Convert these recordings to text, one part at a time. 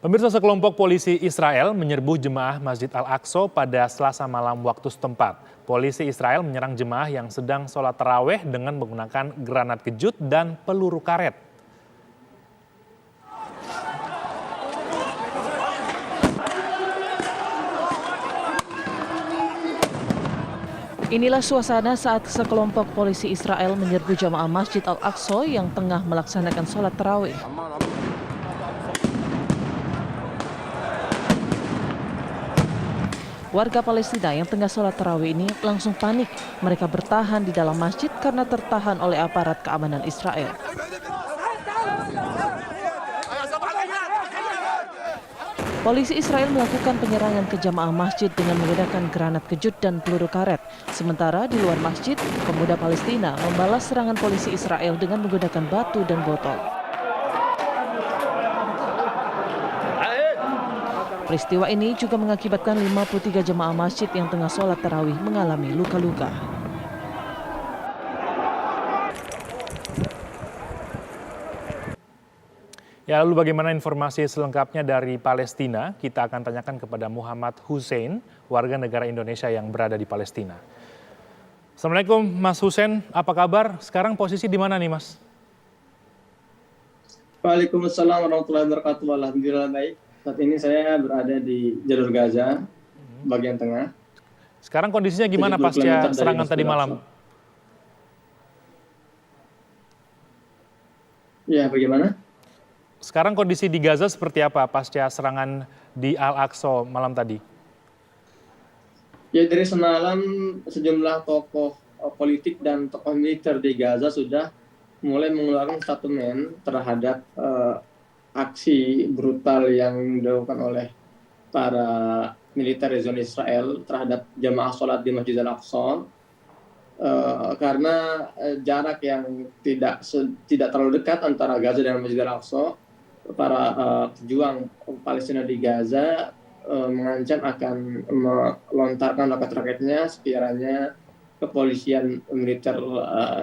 Pemirsa, sekelompok polisi Israel menyerbu jemaah Masjid Al-Aqsa pada Selasa malam waktu setempat. Polisi Israel menyerang jemaah yang sedang sholat tarawih dengan menggunakan granat kejut dan peluru karet. Inilah suasana saat sekelompok polisi Israel menyerbu jamaah Masjid Al-Aqsa yang tengah melaksanakan sholat tarawih. Warga Palestina yang tengah sholat tarawih ini langsung panik. Mereka bertahan di dalam masjid karena tertahan oleh aparat keamanan Israel. Polisi Israel melakukan penyerangan ke jamaah masjid dengan menggunakan granat kejut dan peluru karet. Sementara di luar masjid, pemuda Palestina membalas serangan polisi Israel dengan menggunakan batu dan botol. Peristiwa ini juga mengakibatkan 53 jemaah masjid yang tengah sholat tarawih mengalami luka-luka. Ya, lalu bagaimana informasi selengkapnya dari Palestina? Kita akan tanyakan kepada Muhammad Hussein, warga negara Indonesia yang berada di Palestina. Assalamualaikum Mas Hussein, apa kabar? Sekarang posisi di mana nih Mas? Waalaikumsalam warahmatullahi wabarakatuh. Alhamdulillah baik. Saat ini saya berada di jalur Gaza, bagian tengah. Sekarang kondisinya gimana pasca serangan tadi malam? Ya, bagaimana? Sekarang kondisi di Gaza seperti apa pasca serangan di Al-Aqsa malam tadi? Ya, dari semalam sejumlah tokoh politik dan tokoh militer di Gaza sudah mulai mengeluarkan statement terhadap aksi brutal yang dilakukan oleh para militer Zionis Israel terhadap jamaah sholat di Masjid Al-Aqsa, karena jarak yang tidak terlalu dekat antara Gaza dan Masjid Al-Aqsa, para pejuang Palestina di Gaza mengancam akan melontarkan roket-roketnya sekiranya kepolisian militer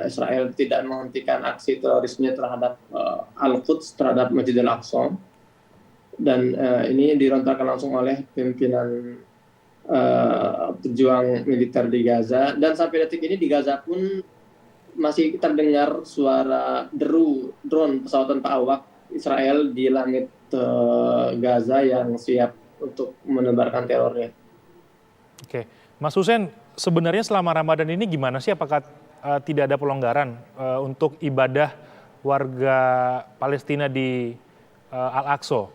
Israel tidak menghentikan aksi terorisme terhadap Al-Quds, terhadap Masjid Al-Aqsa. Dan ini dirontarkan langsung oleh pimpinan pejuang militer di Gaza. Dan sampai detik ini di Gaza pun masih terdengar suara deru drone pesawat tanpa awak Israel di langit Gaza yang siap untuk menebarkan terornya. Oke, Mas Hussein, sebenarnya selama Ramadan ini gimana sih? Apakah tidak ada pelonggaran untuk ibadah warga Palestina di Al-Aqsa?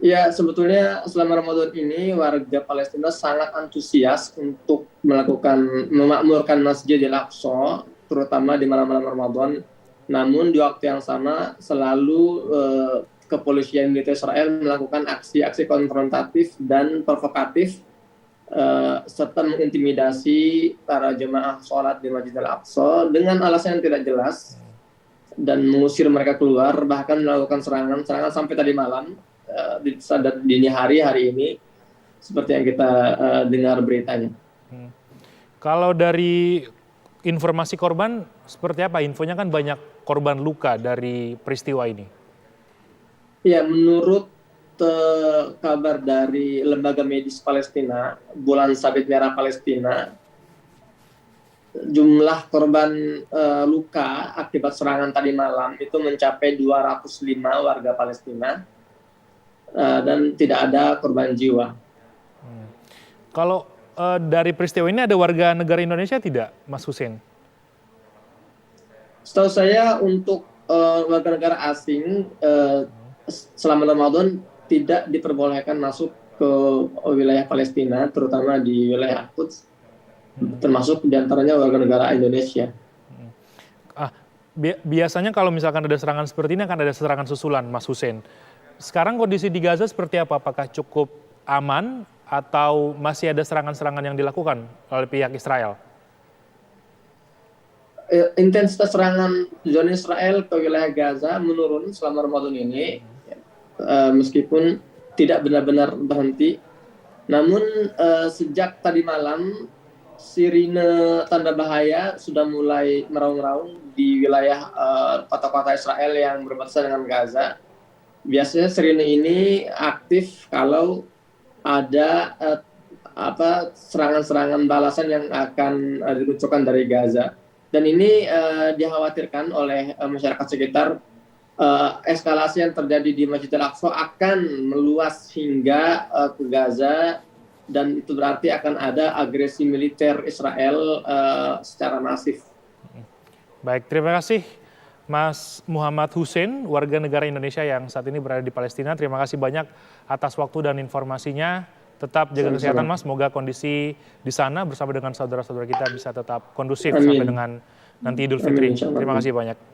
Ya, sebetulnya selama Ramadan ini warga Palestina sangat antusias untuk memakmurkan Masjid Al-Aqsa, terutama di malam-malam Ramadan. Namun di waktu yang sama selalu kepolisian militer Israel melakukan aksi-aksi konfrontatif dan provokatif serta mengintimidasi para jemaah sholat di Masjid Al-Aqsa dengan alasan yang tidak jelas dan mengusir mereka keluar, bahkan melakukan serangan sampai tadi malam di dini hari ini seperti yang kita dengar beritanya. Kalau dari informasi korban seperti apa? Infonya kan banyak korban luka dari peristiwa ini. Ya, menurut kabar dari Lembaga Medis Palestina, Bulan Sabit Merah Palestina, jumlah korban luka akibat serangan tadi malam itu mencapai 205 warga Palestina dan tidak ada korban jiwa. Kalau dari peristiwa ini ada warga negara Indonesia tidak, Mas Hussein? Setahu saya untuk warga negara asing selama Ramadan tidak diperbolehkan masuk ke wilayah Palestina, terutama di wilayah Al-Quds, termasuk diantaranya warga negara Indonesia. Biasanya kalau misalkan ada serangan seperti ini akan ada serangan susulan, Mas Hussein. Sekarang kondisi di Gaza seperti apa? Apakah cukup aman atau masih ada serangan-serangan yang dilakukan oleh pihak Israel? Intensitas serangan Zionis Israel ke wilayah Gaza menurun selama Ramadan ini, meskipun tidak benar-benar berhenti. Namun sejak tadi malam sirine tanda bahaya sudah mulai meraung-raung di wilayah kota-kota Israel yang berbatasan dengan Gaza. biasanya sirine ini aktif kalau ada serangan-serangan balasan yang akan diluncurkan dari Gaza. Dan ini dikhawatirkan oleh masyarakat sekitar, eskalasi yang terjadi di Masjid Al-Aqsa akan meluas hingga ke Gaza, dan itu berarti akan ada agresi militer Israel secara masif. Baik, terima kasih Mas Muhammad Hussein, warga negara Indonesia yang saat ini berada di Palestina. Terima kasih banyak atas waktu dan informasinya. Tetap jaga kesehatan Mas, semoga kondisi di sana bersama dengan saudara-saudara kita bisa tetap kondusif sampai dengan nanti Idul Fitri. Terima kasih banyak.